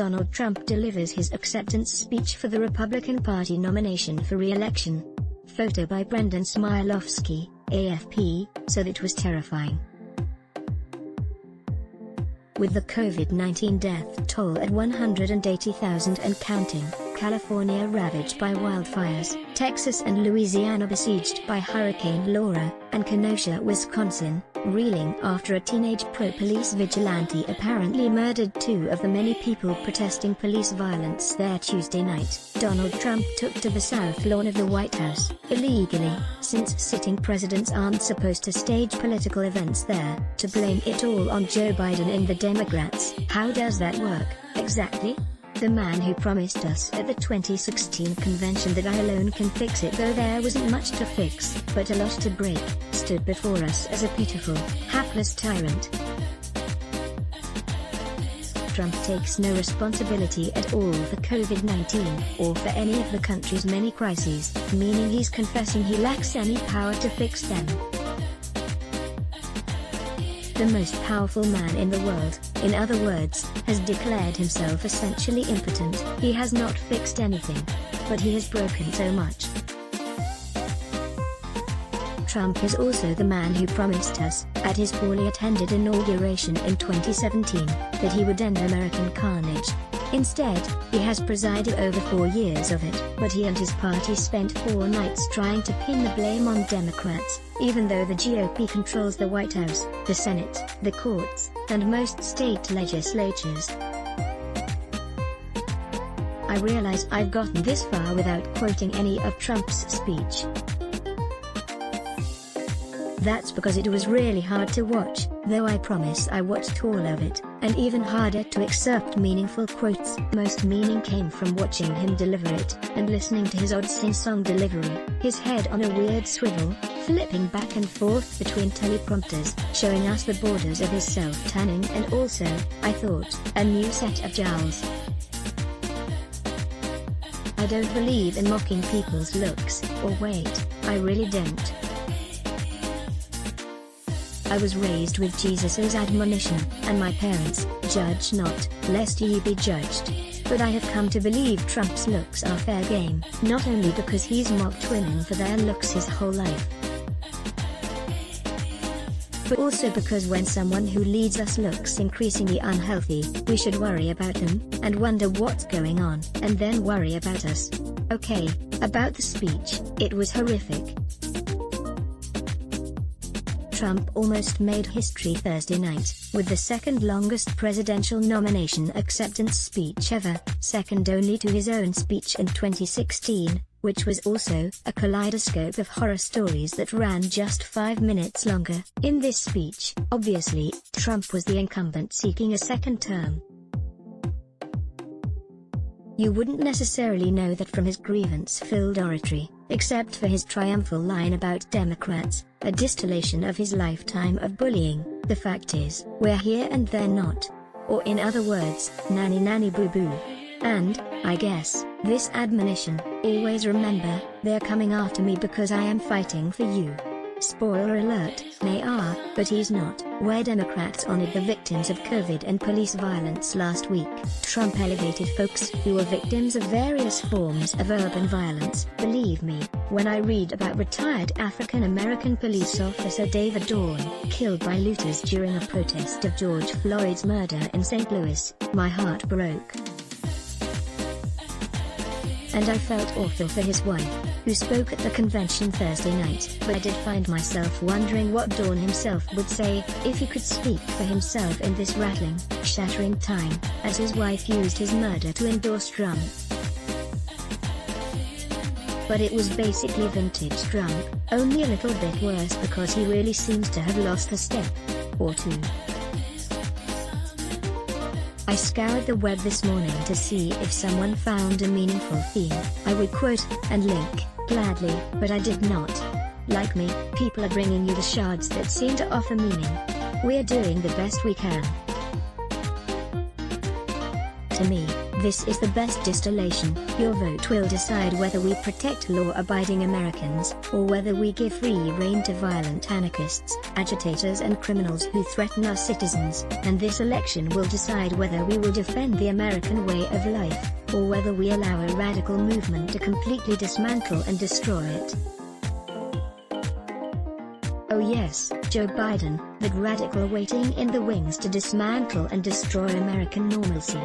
Donald Trump delivers his acceptance speech for the Republican Party nomination for re-election. Photo by Brendan Smialowski, AFP, so that was terrifying. With the COVID-19 death toll at 180,000 and counting, California ravaged by wildfires, Texas and Louisiana besieged by Hurricane Laura, and Kenosha, Wisconsin, reeling after a teenage pro-police vigilante apparently murdered 2 of the many people protesting police violence there Tuesday night, Donald Trump took to the South Lawn of the White House, illegally, since sitting presidents aren't supposed to stage political events there, to blame it all on Joe Biden and the Democrats. How does that work, exactly? The man who promised us at the 2016 convention that I alone can fix it, though there wasn't much to fix, but a lot to break, stood before us as a pitiful, hapless tyrant. Trump takes no responsibility at all for COVID-19, or for any of the country's many crises, meaning he's confessing he lacks any power to fix them. The most powerful man in the world, in other words, has declared himself essentially impotent. He has not fixed anything. But he has broken so much. Trump is also the man who promised us, at his poorly attended inauguration in 2017, that he would end American carnage. Instead, he has presided over 4 years of it, but he and his party spent 4 nights trying to pin the blame on Democrats, even though the GOP controls the White House, the Senate, the courts, and most state legislatures. I realize I've gotten this far without quoting any of Trump's speech. That's because it was really hard to watch, though I promise I watched all of it, and even harder to excerpt meaningful quotes. Most meaning came from watching him deliver it, and listening to his odd sing-song delivery, his head on a weird swivel, flipping back and forth between teleprompters, showing us the borders of his self-tanning and also, I thought, a new set of jowls. I don't believe in mocking people's looks, or wait, I really don't. I was raised with Jesus's admonition, and my parents, "Judge not, lest ye be judged." But I have come to believe Trump's looks are fair game, not only because he's mocked women for their looks his whole life, but also because when someone who leads us looks increasingly unhealthy, we should worry about them, and wonder what's going on, and then worry about us. Okay, about the speech, it was horrific. Trump almost made history Thursday night, with the second longest presidential nomination acceptance speech ever, second only to his own speech in 2016, which was also a kaleidoscope of horror stories that ran just 5 minutes longer. In this speech, obviously, Trump was the incumbent seeking a second term. You wouldn't necessarily know that from his grievance-filled oratory, except for his triumphal line about Democrats, a distillation of his lifetime of bullying. The fact is, we're here and they're not. Or in other words, nanny nanny boo boo. And, I guess, this admonition, always remember, they're coming after me because I am fighting for you. Spoiler alert, they are, but he's not. Where Democrats honored the victims of COVID and police violence last week, Trump elevated folks who were victims of various forms of urban violence. Believe me, when I read about retired African-American police officer David Dawn, killed by looters during a protest of George Floyd's murder in St. Louis, my heart broke. And I felt awful for his wife, who spoke at the convention Thursday night. But I did find myself wondering what Dawn himself would say, if he could speak for himself in this rattling, shattering time, as his wife used his murder to endorse Trump. But it was basically vintage Trump, only a little bit worse because he really seems to have lost a step or two. I scoured the web this morning to see if someone found a meaningful theme I would quote and link, gladly, but I did not. Like me, people are bringing you the shards that seem to offer meaning. We're doing the best we can. To me, This is the best distillation. Your vote will decide whether we protect law-abiding Americans, or whether we give free rein to violent anarchists, agitators and criminals who threaten our citizens. And this election will decide whether we will defend the American way of life, or whether we allow a radical movement to completely dismantle and destroy it. Oh yes, Joe Biden, that radical waiting in the wings to dismantle and destroy American normalcy.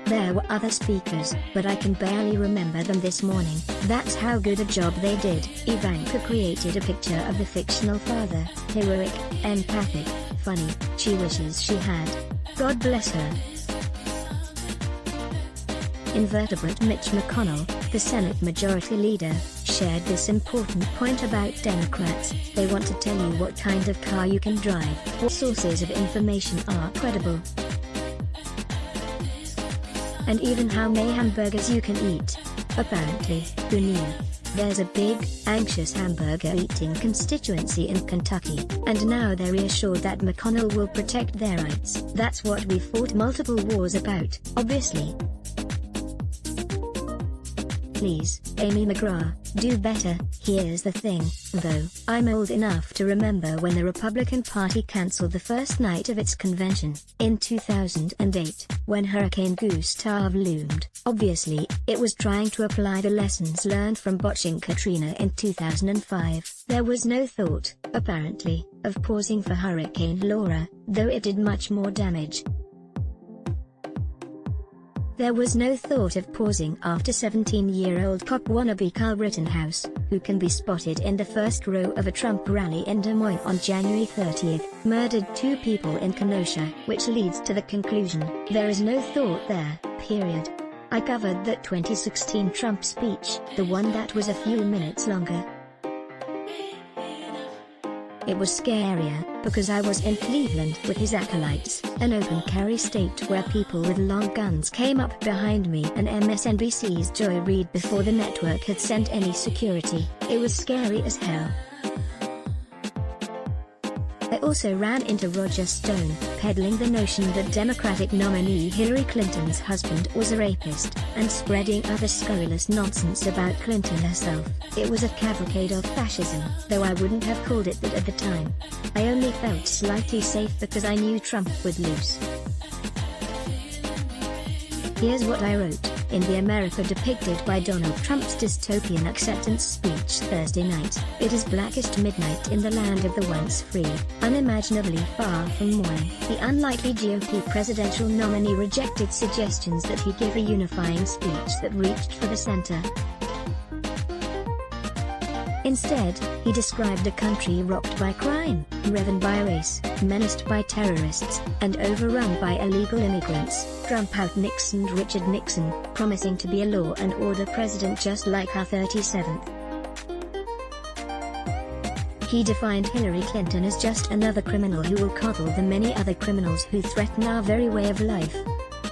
There were other speakers, but I can barely remember them this morning. That's how good a job they did. Ivanka created a picture of the fictional father, heroic, empathic, funny. She wishes she had. God bless her. Invertebrate Mitch McConnell, the Senate Majority Leader, shared this important point about Democrats. They want to tell you what kind of car you can drive, what sources of information are credible, and even how many hamburgers you can eat. Apparently, who knew? There's a big, anxious hamburger-eating constituency in Kentucky, and now they're reassured that McConnell will protect their rights. That's what we fought multiple wars about, obviously. Please, Amy McGrath, do better. Here's the thing, though, I'm old enough to remember when the Republican Party cancelled the first night of its convention, in 2008, when Hurricane Gustav loomed. Obviously, it was trying to apply the lessons learned from botching Katrina in 2005. There was no thought, apparently, of pausing for Hurricane Laura, though it did much more damage. There was no thought of pausing after 17-year-old cop wannabe Kyle Rittenhouse, who can be spotted in the first row of a Trump rally in Des Moines on January 30th, murdered 2 people in Kenosha, which leads to the conclusion, there is no thought there, period. I covered that 2016 Trump speech, the one that was a few minutes longer. It was scarier, because I was in Cleveland with his acolytes, an open-carry state where people with long guns came up behind me and MSNBC's Joy Reid before the network had sent any security. It was scary as hell. I also ran into Roger Stone, peddling the notion that Democratic nominee Hillary Clinton's husband was a rapist, and spreading other scurrilous nonsense about Clinton herself. It was a cavalcade of fascism, though I wouldn't have called it that at the time. I only felt slightly safe because I knew Trump would lose. Here's what I wrote, in the America depicted by Donald Trump's dystopian acceptance speech Thursday night. It is blackest midnight in the land of the once free, unimaginably far from morning. The unlikely GOP presidential nominee rejected suggestions that he give a unifying speech that reached for the center. Instead, he described a country rocked by crime, riven by race, menaced by terrorists, and overrun by illegal immigrants. Trump out-Nixoned Richard Nixon, promising to be a law and order president just like our 37th. He defined Hillary Clinton as just another criminal who will coddle the many other criminals who threaten our very way of life.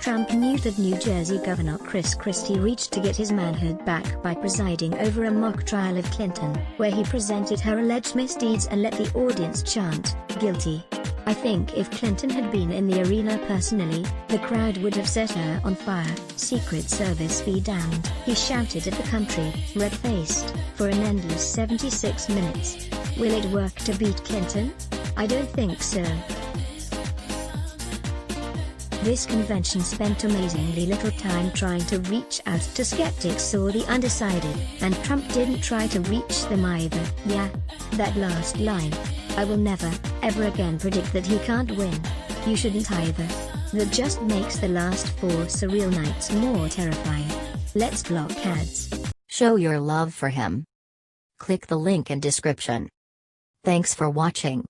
Trump knew that New Jersey Governor Chris Christie reached to get his manhood back by presiding over a mock trial of Clinton, where he presented her alleged misdeeds and let the audience chant, "Guilty." I think if Clinton had been in the arena personally, the crowd would have set her on fire. Secret Service be damned, he shouted at the country, red-faced, for an endless 76 minutes. Will it work to beat Clinton? I don't think so. This convention spent amazingly little time trying to reach out to skeptics or the undecided, and Trump didn't try to reach them either. Yeah, that last line. I will never, ever again predict that he can't win. You shouldn't either. That just makes the last 4 surreal nights more terrifying. Let's block ads. Show your love for him. Click the link in description. Thanks for watching.